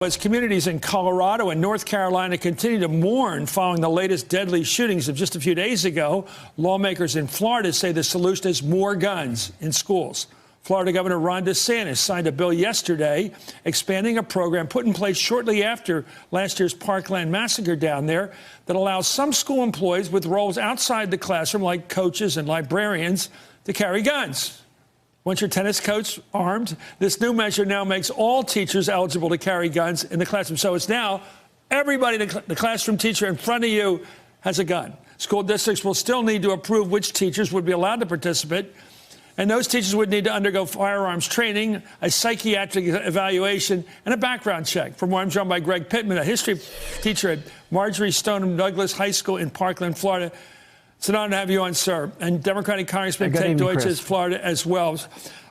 As communities in Colorado and North Carolina continue to mourn following the latest deadly shootings of just a few days ago, lawmakers in Florida say the solution is more guns in schools. Florida Governor Ron DeSantis signed a bill yesterday expanding a program put in place shortly after last year's Parkland massacre down there that allows some school employees with roles outside the classroom, like coaches and librarians, to carry guns. Once your tennis coach armed, this new measure now makes all teachers eligible to carry guns in the classroom. So it's now everybody, the classroom teacher in front of you has a gun. School districts will still need to approve which teachers would be allowed to participate. And those teachers would need to undergo firearms training, a psychiatric evaluation, and a background check. For more, I'm joined by Greg Pittman, a history teacher at Marjory Stoneman Douglas High School in Parkland, Florida. It's an honor to have you on, sir. And Democratic Congressman Ted Deutsch is Florida as well.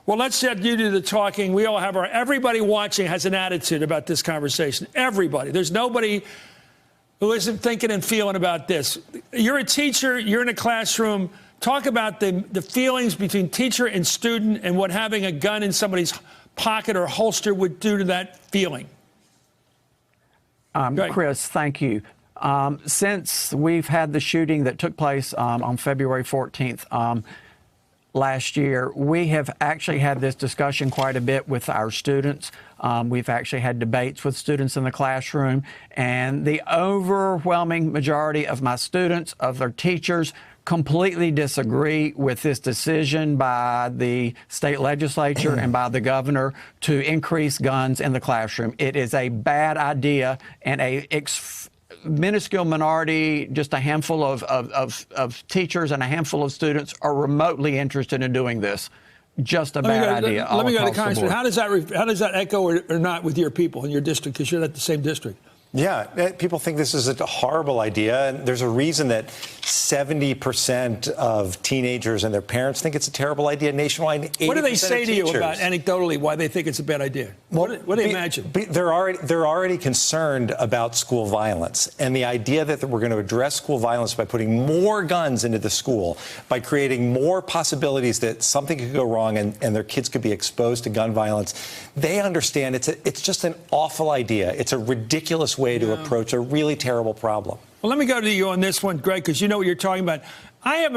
Well, let's let you do the talking. We all have everybody watching has an attitude about this conversation. Everybody. There's nobody who isn't thinking and feeling about this. You're a teacher. You're in a classroom. Talk about the feelings between teacher and student and what having a gun in somebody's pocket or holster would do to that feeling. Chris, thank you. Since we've had the shooting that took place on February 14th last year, we have actually had this discussion quite a bit with our students. We've actually had debates with students in the classroom, and the overwhelming majority of my students, of their teachers, completely disagree with this decision by the state legislature and by the governor to increase guns in the classroom. It is a bad idea, and a minuscule minority, just a handful of teachers and a handful of students are remotely interested in doing this. Just a bad idea. Let me go to Congressman. How does that echo or not with your people in your district? Because you're at the same district. Yeah, people think this is a horrible idea. And there's a reason that 70% of teenagers and their parents think it's a terrible idea nationwide. What do they say to you about anecdotally why they think it's a bad idea? What do they imagine? They're already concerned about school violence. And the idea that we're going to address school violence by putting more guns into the school, by creating more possibilities that something could go wrong and their kids could be exposed to gun violence, they understand it's just an awful idea. It's a ridiculous way to approach a really terrible problem. Well, let me go to you on this one, Greg, because you know what you're talking about. I've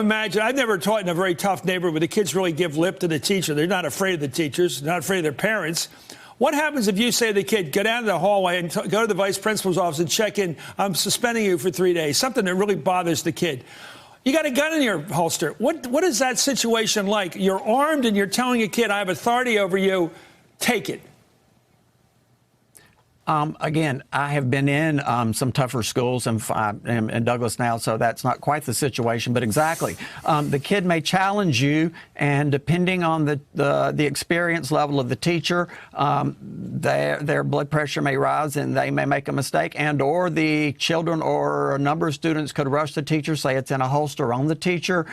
never taught in a very tough neighborhood where the kids really give lip to the teacher. They're not afraid of the teachers, not afraid of their parents. What happens if you say to the kid, go down to the hallway and go to the vice principal's office and check in, I'm suspending you for 3 days, something that really bothers the kid. You got a gun in your holster. What is that situation like? You're armed and you're telling a kid, I have authority over you, take it. Again, I have been in some tougher schools in Douglas now, so that's not quite the situation. But exactly, the kid may challenge you, and depending on the experience level of the teacher, their blood pressure may rise, and they may make a mistake, and/or the children or a number of students could rush the teacher, say it's in a holster on the teacher.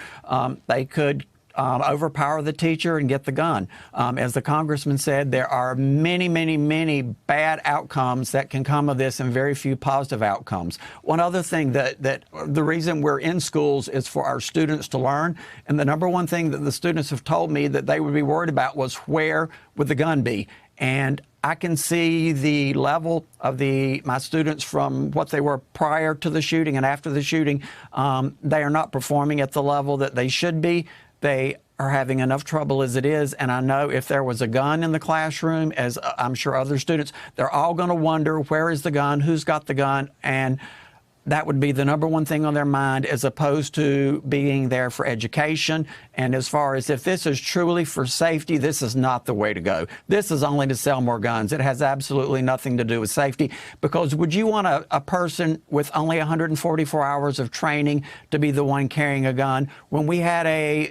They could overpower the teacher and get the gun. As the congressman said, there are many, many, many bad outcomes that can come of this and very few positive outcomes. One other thing that the reason we're in schools is for our students to learn. And the number one thing that the students have told me that they would be worried about was where would the gun be? And I can see the level of my students from what they were prior to the shooting and after the shooting. They are not performing at the level that they should be. They are having enough trouble as it is, and I know if there was a gun in the classroom, as I'm sure other students, they're all going to wonder, where is the gun, who's got the gun, and that would be the number one thing on their mind, as opposed to being there for education. And as far as if this is truly for safety, this is not the way to go. This is only to sell more guns. It has absolutely nothing to do with safety, because would you want a person with only 144 hours of training to be the one carrying a gun? When we had a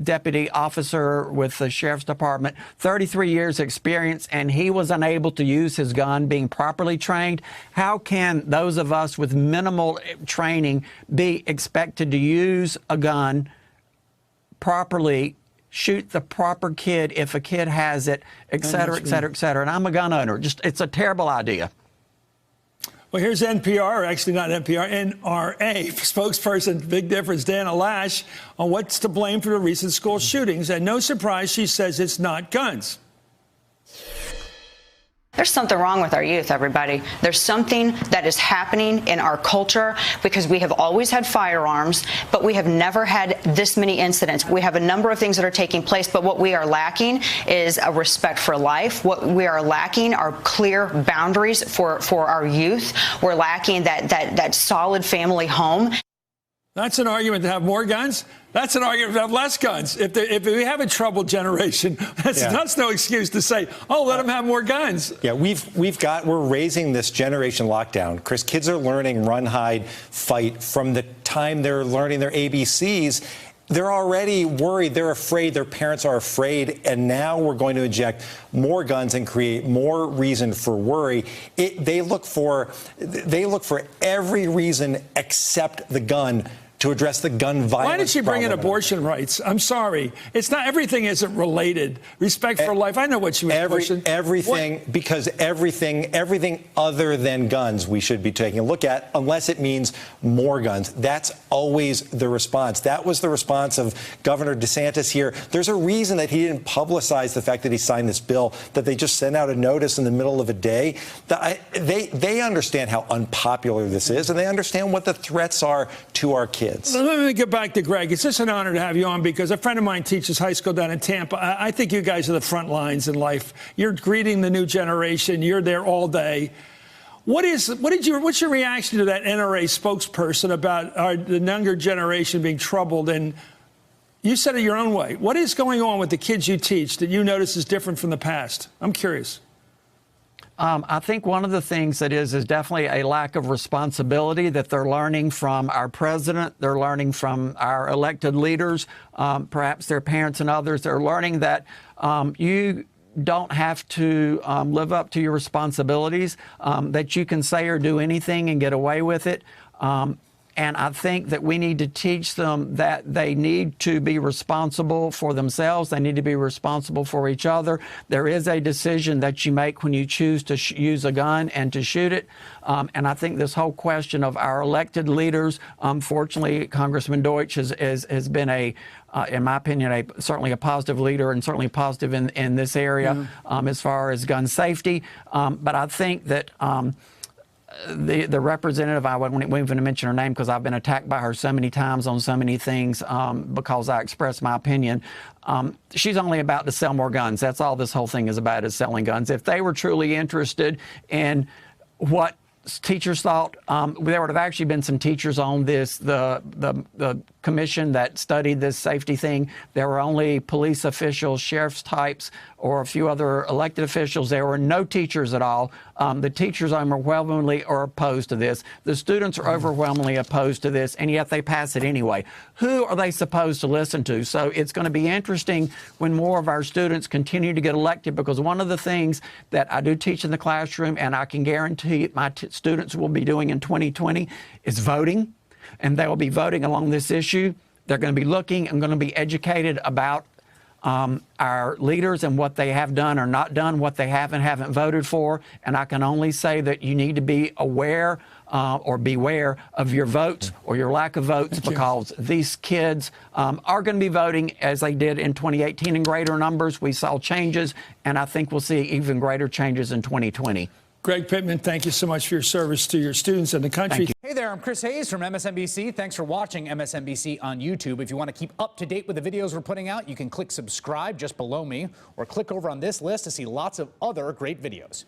deputy officer with the sheriff's department, 33 years experience, and he was unable to use his gun being properly trained, how can those of us with minimal training be expected to use a gun properly, shoot the proper kid if a kid has it, et cetera, et cetera, et cetera? And I'm a gun owner. It's a terrible idea. Well, here's NPR, or actually not NPR, NRA spokesperson, big difference, Dana Loesch, on what's to blame for the recent school shootings. And no surprise, she says it's not guns. There's something wrong with our youth, everybody. There's something that is happening in our culture because we have always had firearms, but we have never had this many incidents. We have a number of things that are taking place, but what we are lacking is a respect for life. What we are lacking are clear boundaries for our youth. We're lacking that solid family home. That's an argument to have more guns. That's an argument to have less guns. If we have a troubled generation, that's no excuse to say, oh, let them have more guns. Yeah, we're raising this generation lockdown. Chris, kids are learning run, hide, fight from the time they're learning their ABCs. They're already worried. They're afraid. Their parents are afraid. And now we're going to inject more guns and create more reason for worry. They look for every reason except the gun to address the gun violence. Why did she bring in abortion rights? I'm sorry. It's not, everything isn't related. Respect for life. I know what she was pushing. Everything, because everything other than guns we should be taking a look at, unless it means more guns. That's always the response. That was the response of Governor DeSantis here. There's a reason that he didn't publicize the fact that he signed this bill, that they just sent out a notice in the middle of a day. They understand how unpopular this is, and they understand what the threats are to our kids. Let me get back to Greg. It's just an honor to have you on because a friend of mine teaches high school down in Tampa. I think you guys are the front lines in life. You're greeting the new generation. You're there all day. What's your reaction to that NRA spokesperson about the younger generation being troubled? And you said it your own way. What is going on with the kids you teach that you notice is different from the past? I'm curious. I think one of the things that is definitely a lack of responsibility that they're learning from our president. They're learning from our elected leaders, perhaps their parents and others. They're learning that you don't have to live up to your responsibilities, that you can say or do anything and get away with it. And I think that we need to teach them that they need to be responsible for themselves. They need to be responsible for each other. There is a decision that you make when you choose to use a gun and to shoot it. And I think this whole question of our elected leaders, unfortunately, Congressman Deutsch has been in my opinion, certainly a positive leader and certainly positive in this area as far as gun safety. But I think that the representative, I won't even mention her name because I've been attacked by her so many times on so many things because I express my opinion. She's only about to sell more guns. That's all this whole thing is about, is selling guns. If they were truly interested in what teachers thought, there would have actually been some teachers on this, the commission that studied this safety thing. There were only police officials, sheriff's types, or a few other elected officials. There were no teachers at all. The teachers overwhelmingly are opposed to this. The students are overwhelmingly opposed to this, and yet they pass it anyway. Who are they supposed to listen to? So it's going to be interesting when more of our students continue to get elected, because one of the things that I do teach in the classroom, and I can guarantee my students will be doing in 2020, is voting. And they will be voting along this issue. They're going to be looking and going to be educated about our leaders and what they have done or not done, what they have and haven't voted for. And I can only say that you need to be aware or beware of your votes or your lack of votes, because these kids are going to be voting as they did in 2018 in greater numbers. We saw changes, and I think we'll see even greater changes in 2020. Greg Pittman, thank you so much for your service to your students and the country. Hey there, I'm Chris Hayes from MSNBC. Thanks for watching MSNBC on YouTube. If you want to keep up to date with the videos we're putting out, you can click subscribe just below me, or click over on this list to see lots of other great videos.